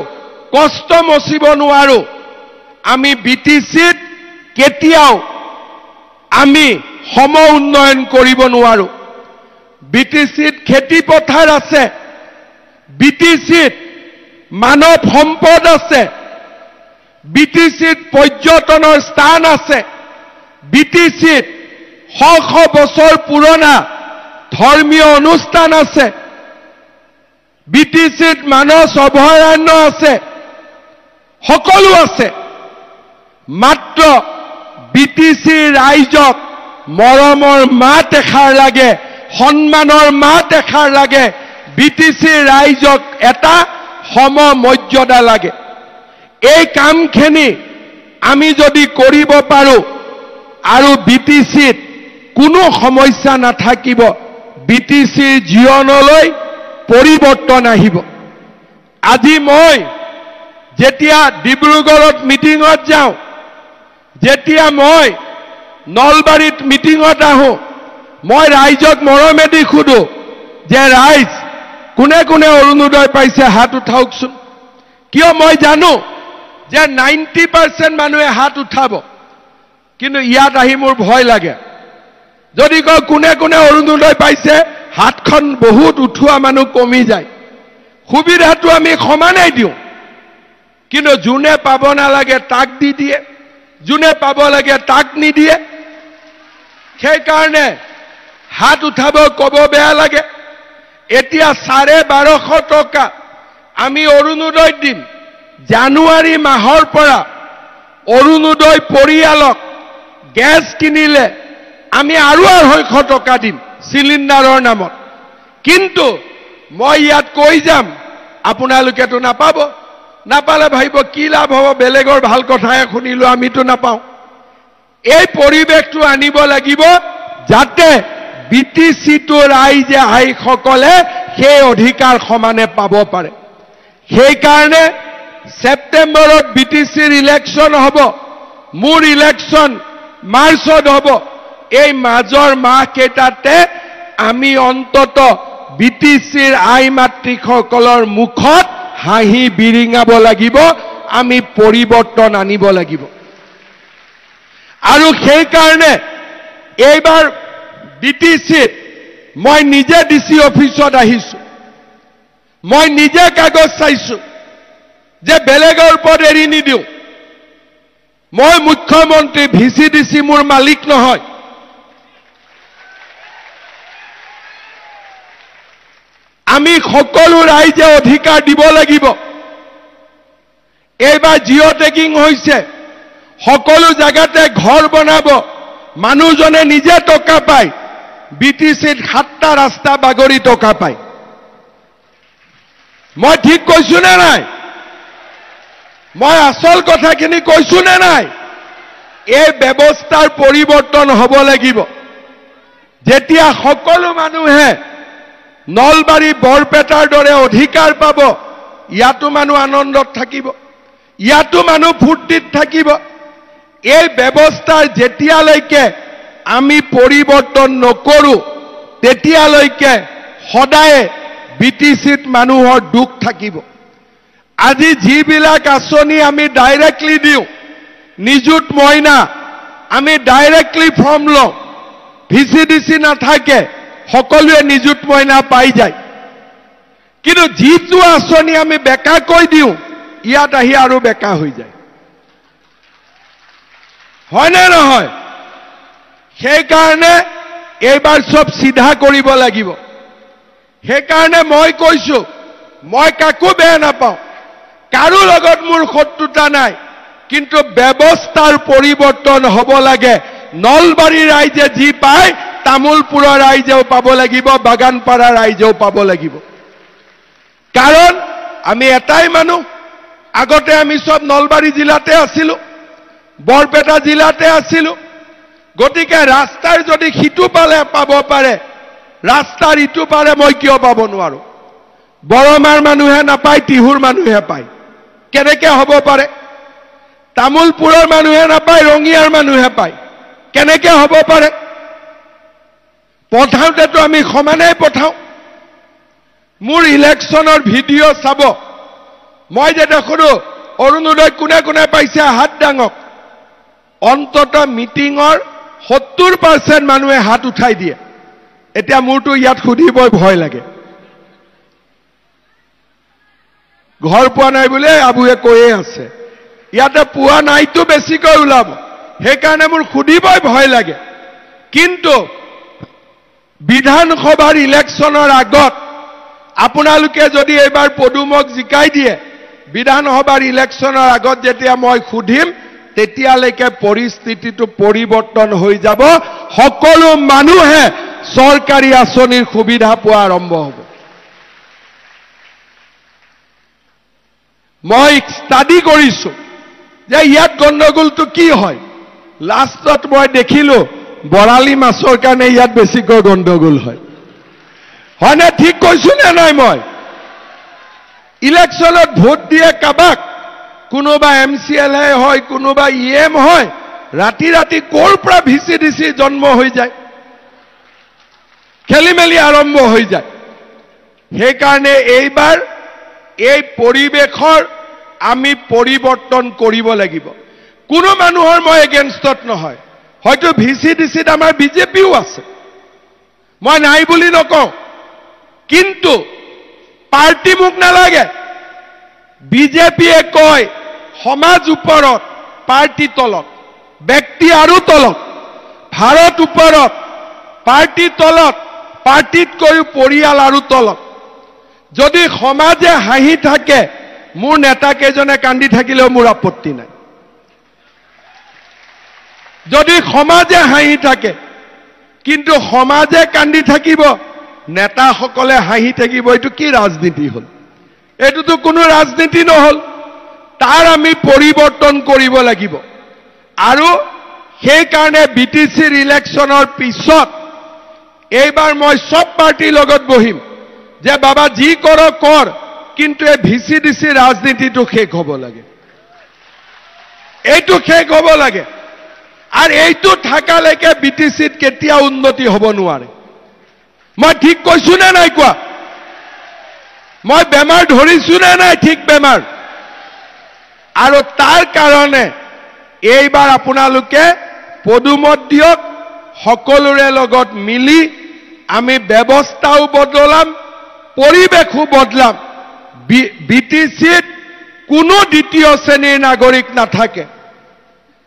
[SPEAKER 1] কষ্ট মচিব নোৱাৰো, আমি বিটিচিত কেতিয়াও আমি সম উন্নয়ন কৰিব নোৱাৰো। বিটিচিত খেতি পথাৰ আছে, বিটিচিত মানৱ সম্পদ আছে, বিটিচিত পৰ্যটনৰ স্থান আছে, বিটিচিত শ বছৰ পুৰণা ধৰ্মীয় অনুষ্ঠান আছে, বিটিচিত মানস অভয়াৰণ্য আছে, সকলো আছে। মাত্ৰ বিটিচিৰ ৰাইজক মৰমৰ মাত এষাৰ লাগে, সন্মানৰ মাত এষাৰ লাগে, বিটিচিৰ ৰাইজক এটা সমমৰ্যাদা লাগে। এই কামখিনি আমি যদি কৰিব পাৰো আৰু বিটিচিত কোনো সমস্যা নাথাকিব, বিটিচিৰ জীৱনলৈ পৰিৱৰ্তন আহিব। আজি মই যেতিয়া ডিব্ৰুগড়ত মিটিঙত যাওঁ, যেতিয়া মই নলবাৰীত মিটিঙত আহোঁ, মই ৰাইজক মৰমেদি সুধো যে ৰাইজ কোনে কোনে অৰুণোদয় পাইছে হাত উঠাওকচোন। কিয় মই জানো যে 90% মানুহে হাত উঠাব, কিন্তু ইয়াত আহি মোৰ ভয় লাগে। যদি কয় কোনে কোনে অৰুণোদয় পাইছে, হাতখন বহুত উঠোৱা মানুহ কমি যায়। সুবিধাটো আমি সমানেই দিওঁ, কিন্তু যোনে পাব নালাগে তাক দি দিয়ে, যোনে পাব লাগে তাক নিদিয়ে। সেইকাৰণে হাত উঠাব ক'ব বেয়া লাগে। এতিয়া 1250 টকা আমি অৰুণোদয় দিম। জানুৱাৰী মাহৰ পৰা অৰুণোদয় পৰিয়ালক গেছ কিনিলে আমি আৰু 250 টকা দিম চিলিণ্ডাৰৰ নামত। কিন্তু মই ইয়াত কৈ যাম, আপোনালোকেতো নাপাব। নাপালে ভাবিব কি লাভ হ'ব, বেলেগৰ ভাল কথাহে শুনিলো, আমিতো নাপাওঁ। এই পৰিৱেশটো আনিব লাগিব যাতে বিটিচিটো ৰাইজে আইসকলে সেই অধিকাৰ সমানে পাব পাৰে। সেইকাৰণে সেপ্টেম্বৰত বিটিচিৰ ইলেকশ্যন হ'ব, মোৰ ইলেকশ্যন মাৰ্চত হ'ব। এই মাজৰ মাহকেইটাতে আমি অন্তত বিটিচিৰ আই মাতৃসকলৰ মুখত হাঁহি বিৰিঙাব লাগিব, আমি পৰিৱৰ্তন আনিব লাগিব। আৰু সেইকাৰণে এইবাৰ বিটিচিত মই নিজে ডিচি অফিচত আহিছো, মই নিজে কাগজ চাইছো যে বেলেগৰ ওপৰত এৰি নিদিওঁ। মই মুখ্যমন্ত্ৰী, ভিচিডিচি মোৰ মালিক নহয়। আমি সকলো ৰাইজে অধিকাৰ দিব লাগিব। এইবাৰ জিঅ' টেগিং হৈছে, সকলো জায়গাতে ঘৰ বনাব, মানুহজনে নিজে টকা পায়। বিটিচিত 7টা ৰাস্তা বাগৰি টকা পায়। মই ঠিক কৈছো নে নাই? মই আচল কথাখিনি কৈছো নে নাই? এই ব্যৱস্থাৰ পৰিৱৰ্তন হ'ব লাগিব। যেতিয়া সকলো মানুহে নলবাৰী বৰপেটাৰ দৰে অধিকাৰ পাব, ইয়াতো মানুহ আনন্দত থাকিব, ইয়াতো মানুহ ফূৰ্তিত থাকিব। এই ব্যৱস্থাৰ যেতিয়ালৈকে আমি পৰিৱৰ্তন নকৰো, তেতিয়ালৈকে সদায় বিটিচিত মানুহৰ দুখ থাকিব। আজি যিবিলাক আঁচনি আমি ডাইৰেক্টলি দিওঁ, নিযুত মইনা আমি ডাইৰেক্টলি ফৰ্ম লওঁ, ভিচিডিচি নাথাকে, সকলোৱে নিযুত মইনা পাই যায়। কিন্তু যিটো আঁচনি আমি বেকাকৈ দিওঁ, ইয়াত আহি আৰু বেকা হৈ যায়। হয়নে নহয়? সেইকাৰণে এইবাৰ চব চিধা কৰিব লাগিব। সেইকাৰণে মই কৈছো, মই কাকো বেয়া নাপাওঁ, কাৰো লগত মোৰ শত্ৰুতা নাই, কিন্তু ব্যৱস্থাৰ পৰিৱৰ্তন হ'ব লাগে। নলবাৰী ৰাইজে যি পায়, তামোলপুৰৰ ৰাইজেও পাব লাগিব, বাগানপাৰা ৰাইজেও পাব লাগিব। কাৰণ আমি এটাই মানুহ। আগতে আমি সব নলবাৰী জিলাতে আছিলো, বৰপেটা জিলাতে আছিলো। গতিকে ৰাস্তাৰ যদি সিটো পালে পাব পাৰে, ৰাস্তাৰ ইটো পাৰে মই কিয় পাব নোৱাৰো? বৰমাৰ মানুহে নাপায়, টিহুৰ মানুহে পায়। কেনেকে হ'ব পাৰে? তামোলপুৰৰ মানুহে নাপায়, ৰঙিয়াৰ মানুহে পায়। কেনেকে হ'ব পাৰে? পঠাওঁতেতো আমি সমানেই পঠাওঁ। মোৰ ইলেকশ্যনৰ ভিডিঅ' চাব, মই যে দেখোঁ অৰুণোদয় কোনে কোনে পাইছে হাত দাঙক। অন্তত মিটিঙৰ 70% মানুহে হাত উঠাই দিয়ে। এতিয়া মোৰতো ইয়াত সুধিবই ভয় লাগে। ঘৰ পোৱা নাই বোলে আবুৱে কৈয়ে আছে, ইয়াতে পোৱা নাইতো বেছিকৈ ওলাব। সেইকাৰণে মোৰ সুধিবই ভয় লাগে। কিন্তু বিধানসভাৰ ইলেকশ্যনৰ আগত আপোনালোকে যদি এইবাৰ পদুমক জিকাই দিয়ে, বিধানসভাৰ ইলেকশ্যনৰ আগত যেতিয়া মই সুধিম, তেতিয়ালৈকে পৰিস্থিতিটো পৰিৱৰ্তন হৈ যাব। সকলো মানুহে চৰকাৰী আঁচনিৰ সুবিধা পোৱা আৰম্ভ হ'ব। মই ষ্টাডি কৰিছো যে ইয়াত গণ্ডগোলটো কি হয়। লাষ্টত মই দেখিলো বৰালি মাছৰ কাৰণে ইয়াত বেছিকৈ গণ্ডগোল হয়। হয়নে? ঠিক কৈছো নে নাই? মই ইলেকশ্যনত ভোট দিয়ে কাবাক, কোনোবা MCLA হয়, কোনোবা EM হয়, ৰাতি ৰাতি ক'ৰ পৰা ভিচিডিচি জন্ম হৈ যায়, খেলি মেলি আৰম্ভ হৈ যায়। সেইকাৰণে এইবাৰ এই পৰিৱেশৰ আমি পৰিৱৰ্তন কৰিব লাগিব। কোনো মানুহৰ মই এগেইনষ্টত নহয়। হয়তো ভিচিডিচিত আমাৰ বিজেপিও আছে, মই নাই বুলি নকওঁ, কিন্তু পাৰ্টি মোক নালাগে। বিজেপিয়ে কয় সমাজ ওপৰত, পাৰ্টি তলত, ব্যক্তি আৰু তলত, ভাৰত ওপৰত, পাৰ্টি তলত, পাৰ্টিতকৈও পৰিয়াল আৰু তলত। যদি সমাজে হাঁহি থাকে, মোৰ নেতাকেইজনে কান্দি থাকিলেও মোৰ আপত্তি নাই। যদি সমাজে হাঁহি থাকে, কিন্তু সমাজে কান্দি থাকিব, নেতাসকলে হাঁহি থাকিব, এইটো কি ৰাজনীতি হ'ল? এইটোতো কোনো ৰাজনীতি নহ'ল। তাৰ আমি পৰিৱৰ্তন কৰিব লাগিব। আৰু সেইকাৰণে বিটিচিৰ ইলেকশ্যনৰ পিছত এইবাৰ মই সব পাৰ্টিৰ লগত বহিম যে বাবা যি কৰ কৰ, কিন্তু এই ভিচিডিচি ৰাজনীতিটো শেষ হ'ব লাগে, এইটো শেষ হ'ব লাগে। আৰু এইটো থাকালৈকে বিটিচিত কেতিয়া উন্নতি হ'ব নোৱাৰে। মই ঠিক কৈছো নে নাই কোৱা? মই বেমাৰ ধৰিছো নে নাই? ঠিক বেমাৰ। আৰু তাৰ কাৰণে এইবাৰ আপোনালোকে পদুমত দিয়ক, সকলোৰে লগত মিলি আমি ব্যৱস্থাও বদলাম, পৰিৱেশো বদলাম। বিটিচিত কোনো দ্বিতীয় শ্ৰেণীৰ নাগৰিক নাথাকে।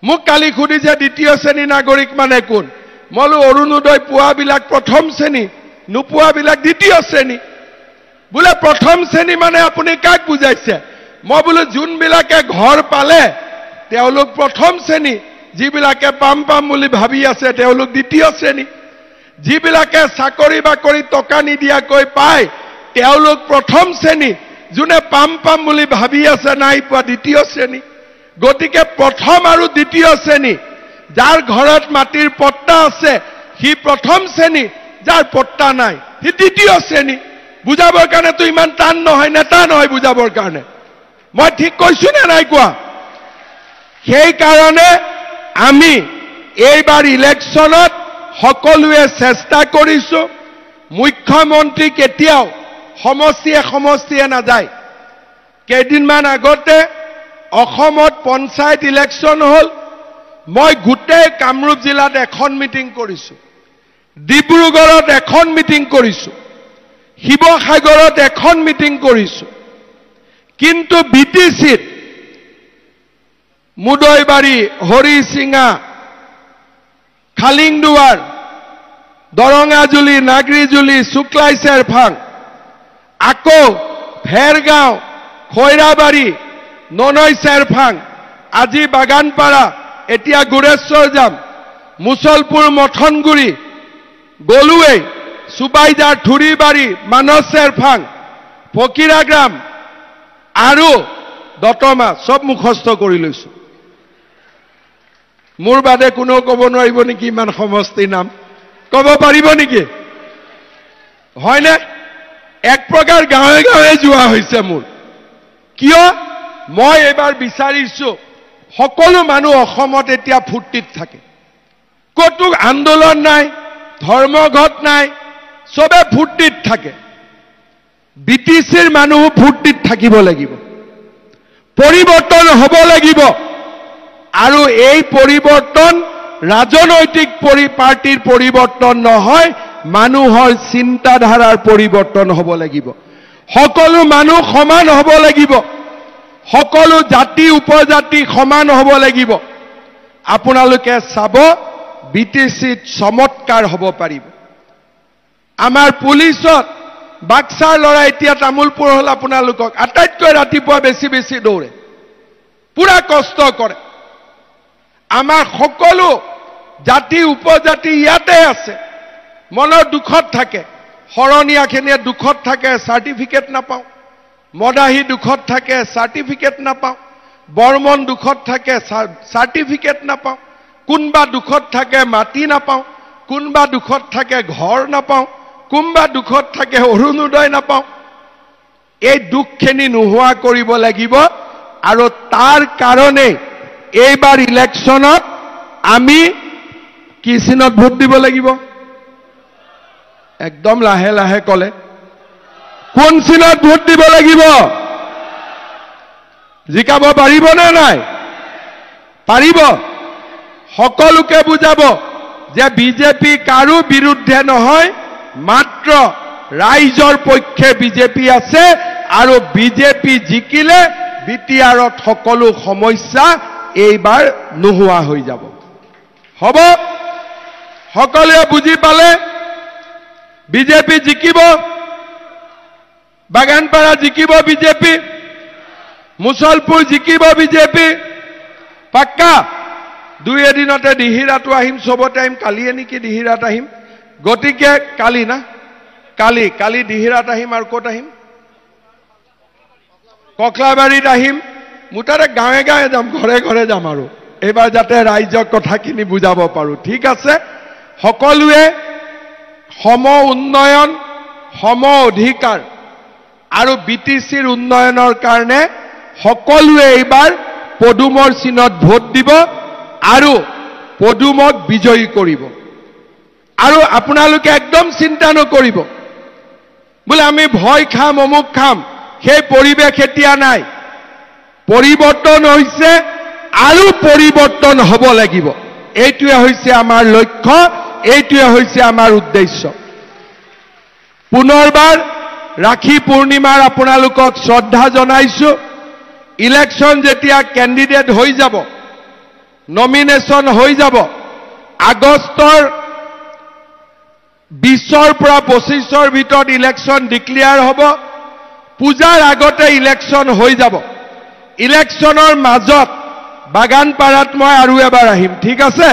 [SPEAKER 1] মোক কালি সুধিছে দ্বিতীয় শ্ৰেণীৰ নাগৰিক মানে কোন? মই বোলো অৰুণোদয় পোৱাবিলাক প্ৰথম শ্ৰেণী, নোপোৱাবিলাক দ্বিতীয় শ্ৰেণী। বোলে প্ৰথম শ্ৰেণী মানে আপুনি কাক বুজাইছে? মই বোলো যোনবিলাকে ঘৰ পালে তেওঁলোক প্ৰথম শ্ৰেণী, যিবিলাকে পাম বুলি ভাবি আছে তেওঁলোক দ্বিতীয় শ্ৰেণী, যিবিলাকে চাকৰি বাকৰি টকা নিদিয়াকৈ পায় তেওঁলোক প্ৰথম শ্ৰেণী, যোনে পাম বুলি ভাবি আছে নাই পোৱা দ্বিতীয় শ্ৰেণী। গতিকে প্ৰথম আৰু দ্বিতীয় শ্ৰেণী, যাৰ ঘৰত মাটিৰ পট্টা আছে সি প্ৰথম শ্ৰেণী, যাৰ পট্টা নাই সি দ্বিতীয় শ্ৰেণী। বুজাবৰ কাৰণেতো ইমান টান নহয়, নেতা নহয় বুজাবৰ কাৰণে। মই ঠিক কৈছো নে নাই কোৱা? সেইকাৰণে আমি এইবাৰ ইলেকশ্যনত সকলোৱে চেষ্টা কৰিছো। মুখ্যমন্ত্ৰী কেতিয়াও সমষ্টিয়ে নাযায়। কেইদিনমান আগতে অসমত পঞ্চায়ত ইলেকশ্যন হ'ল। মই গোটেই কামৰূপ জিলাত এখন মিটিং কৰিছো, ডিব্ৰুগড়ত এখন মিটিং কৰিছো, শিৱসাগৰত এখন মিটিং কৰিছো। কিন্তু বিটিচিত মুদৈবাৰী, হৰিচিঙা, খালিংদুৱাৰ, দৰঙাজুলি, নাগৰিজুলি, শুক্লাই চেৰফাং, আকৌ ভেৰগাঁও, খৈৰাবাৰী, ননৈ চেৰফাং, আজি বাগানপাৰা, এতিয়া গুৰেশ্বৰ যাম, মুছলপুৰ, মথনগুৰি, গলুৱেই, সুবাইজাৰ, থুৰিবাৰী, মানস চেৰফাং, ফকিৰাগ্ৰাম আৰু দতমা সব মুখস্থ কৰি লৈছো। মোৰ বাদে কোনেও ক'ব নোৱাৰিব নেকি ইমান সমষ্টিৰ নাম? ক'ব পাৰিব নেকি? হয়নে? এক প্ৰকাৰ গাঁৱে গাঁৱে যোৱা হৈছে মোৰ। কিয়? মই এইবাৰ বিচাৰিছো সকলো মানুহ অসমত এতিয়া ফূৰ্তিত থাকে, ক'তো আন্দোলন নাই, ধৰ্মঘট নাই, চবে ফূৰ্তিত থাকে। বিটিচিৰ মানুহ ফূৰ্তিত থাকিব লাগিব, পৰিৱৰ্তন হ'ব লাগিব। আৰু এই পৰিৱৰ্তন ৰাজনৈতিক পাৰ্টিৰ পৰিৱৰ্তন নহয়, মানুহৰ চিন্তাধাৰাৰ পৰিৱৰ্তন হ'ব লাগিব। সকলো মানুহ সমান হ'ব লাগিব, সকলো জাতি উপজাতি সমান হ'ব লাগিব। আপোনালোকে চাব বিটিচিত চমৎকাৰ হ'ব পাৰিব। আমাৰ পুলিচত বাক্সাৰ ল'ৰা এতিয়া তামোলপুৰ হ'ল, আপোনালোকক আটাইতকৈ ৰাতিপুৱা বেছি দৌৰে, পুৰা কষ্ট কৰে। আমাৰ সকলো জাতি উপজাতি ইয়াতে আছে, মনৰ দুখত থাকে। শৰণীয়াখিনিয়ে দুখত থাকে, চাৰ্টিফিকেট নাপাওঁ। মদাহী দুখত থাকে, চাৰ্টিফিকেট নাপাওঁ। বৰ্মন দুখত থাকে, চাৰ্টিফিকেট নাপাওঁ। কোনবা দুখত থাকে, মাটি নাপাওঁ। কোনবা দুখত থাকে, ঘৰ নাপাওঁ। কোনবা দুখত থাকে, অৰুণোদয় নাপাওঁ। এই দুখখিনি নোহোৱা কৰিব লাগিব। আৰু তাৰ কাৰণে এইবাৰ ইলেকশ্যনত আমি কি চিনত ভোট দিব লাগিব? একদম লাহে লাহে ক'লে, কোন চিনত ভোট দিব লাগিব? জিকাব পাৰিব নে নাই? পাৰিব। সকলোকে বুজাব যে বিজেপি কাৰো বিৰুদ্ধে নহয়, মাত্ৰ ৰাইজৰ পক্ষে বিজেপি আছে। আৰু বিজেপি জিকিলে বিটিআৰত সকলো সমস্যা এইবাৰ নোহোৱা হৈ যাব। হ'ব? সকলোৱে বুজি পালে? বিজেপি জিকিব, বাগানপাৰা জিকিব বিজেপি, মুছলপুৰ জিকিব বিজেপি, পাক্কা। দুই এদিনতে দিহিৰাটো আহিম, চবতে আহিম। কালিয়ে নেকি দিহিৰাত আহিম? গতিকে কালি না, কালি দিহিৰাত আহিম। আৰু ক'ত আহিম? ককলাবাৰীত আহিম। মুঠতে গাঁৱে গাঁৱে যাম, ঘৰে ঘৰে যাম। আৰু এইবাৰ যাতে ৰাইজক কথাখিনি বুজাব পাৰোঁ। ঠিক আছে? সকলোৱে সম উন্নয়ন, সম অধিকাৰ আৰু বিটিচিৰ উন্নয়নৰ কাৰণে সকলোৱে এইবাৰ পদুমৰ চিনত ভোট দিব আৰু পদুমক বিজয়ী কৰিব। আৰু আপোনালোকে একদম চিন্তা নকৰিব বোলে আমি ভয় খাম অমুক খাম, সেই পৰিৱেশ এতিয়া নাই। পৰিৱৰ্তন হৈছে আৰু পৰিৱৰ্তন হ'ব লাগিব। এইটোৱে হৈছে আমাৰ লক্ষ্য, এইটোৱে হৈছে আমাৰ উদ্দেশ্য। পুনৰবাৰ ৰাখী পূৰ্ণিমাৰ আপোনালোকক শ্ৰদ্ধা জনাইছো। ইলেকশ্যন যেতিয়া কেণ্ডিডেট হৈ যাব, নমিনেশ্যন হৈ যাব, আগষ্টৰ 20ৰ পৰা 25ৰ ভিতৰত ইলেকশ্যন ডিক্লেয়াৰ হ'ব। পূজাৰ আগতে ইলেকশ্যন হৈ যাব। ইলেকশ্যনৰ মাজত বাগানপাৰাত মই আৰু এবাৰ আহিম, ঠিক আছে?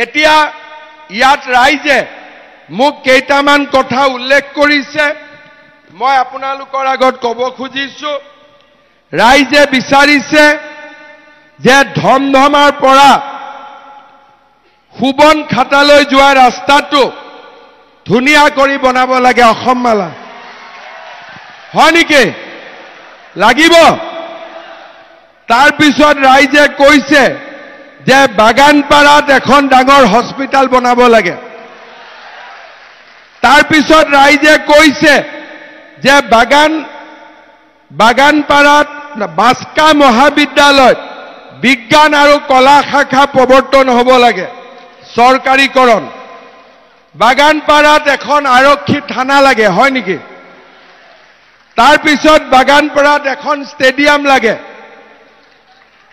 [SPEAKER 1] এতিয়া ইয়াত ৰাইজে মোক কেইটামান কথা উল্লেখ কৰিছে, মই আপোনালোকৰ আগত ক'ব খুজিছো। ৰাইজে বিচাৰিছে যে ধমধমাৰ পৰা সুবন খাটালৈ যোৱা ৰাস্তাটো ধুনীয়া কৰি বনাব লাগে। অসম মালা হয় নেকি? লাগিব। তাৰপিছত ৰাইজে কৈছে যে বাগানপাৰাত এখন ডাঙৰ হস্পিটাল বনাব লাগে। তাৰপিছত ৰাইজে কৈছে যে বাগানপাৰাত বাস্কা মহাবিদ্যালয়ত বিজ্ঞান আৰু কলা শাখা প্ৰৱৰ্তন হ'ব লাগে, চৰকাৰীকৰণ। বাগানপাৰাত এখন আৰক্ষী থানা লাগে, হয় নেকি? তাৰপিছত বাগানপাৰাত এখন ষ্টেডিয়াম লাগে।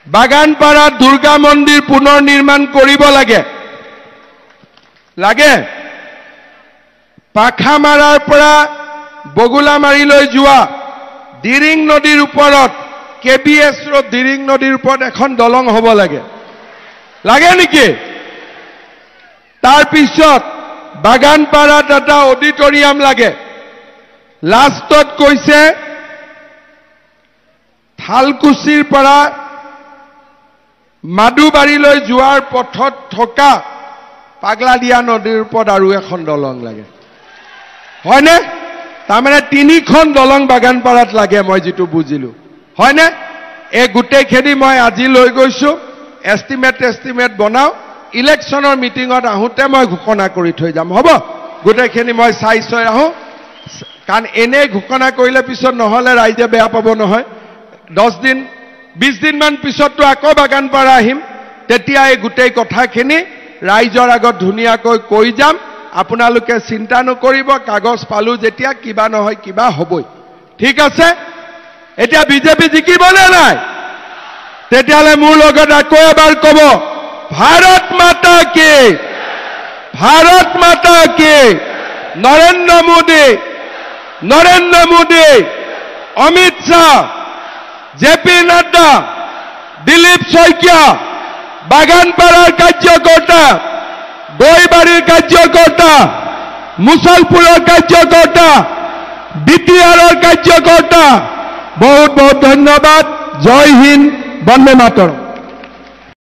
[SPEAKER 1] বাগানপাৰাত দুৰ্গা মন্দিৰ পুনৰ নিৰ্মাণ কৰিব লাগে। পাখামাৰাৰ পৰা বগুলামাৰীলৈ যোৱা দিৰিং নদীৰ ওপৰত KBS ৰোড দিৰিং নদীৰ ওপৰত এখন দলং হ'ব লাগে। লাগে নেকি? তাৰপিছত বাগানপাৰাত এটা অডিটৰিয়াম লাগে। লাষ্টত কৈছে থালকুছিৰ পৰা মাদুবাৰীলৈ যোৱাৰ পথত থকা পাগলাদিয়া নদীৰ ওপৰত আৰু এখন দলং লাগে। হয়নে? তাৰমানে 3খন দলং বাগানপাৰাত লাগে, মই যিটো বুজিলো। হয়নে? এই গোটেইখিনি মই আজি লৈ গৈছো। এষ্টিমেট বনাও। ইলেকশ্যনৰ মিটিঙত আহোঁতে মই ঘোষণা কৰি থৈ যাম, হ'ব? গোটেইখিনি মই চাই আহোঁ। কাৰণ এনে ঘোষণা কৰিলে পিছত নহ'লে ৰাইজে বেয়া পাব নহয়। 10 দিন 20 দিনমান পিছততো আকৌ বাগানপাৰা আহিম। তেতিয়া এই গোটেই কথাখিনি ৰাইজৰ আগত ধুনীয়াকৈ কৈ যাম। আপোনালোকে চিন্তা নকৰিব। কাগজ পালো যেতিয়া কিবা নহয় কিবা হ'বই, ঠিক আছে? এতিয়া বিজেপি জিকিবনে নাই? তেতিয়াহ'লে মোৰ লগত আকৌ এবাৰ ক'ব, ভাৰত মাতা কি, ভাৰত মাতা কি। নৰেন্দ্ৰ মোদী, অমিত শ্বাহ, JP নাড্ডা, দিলীপ শইকীয়া, বাগানপাৰাৰ কাৰ্যকৰ্তা, গৈবাৰীৰ কাৰ্যকৰ্তা, মুছলপুৰৰ কাৰ্যকৰ্তা, BTRৰ কাৰ্যকৰ্তা, বহুত বহুত ধন্যবাদ। জয় হিন্দ, বন্দে মাতৰম।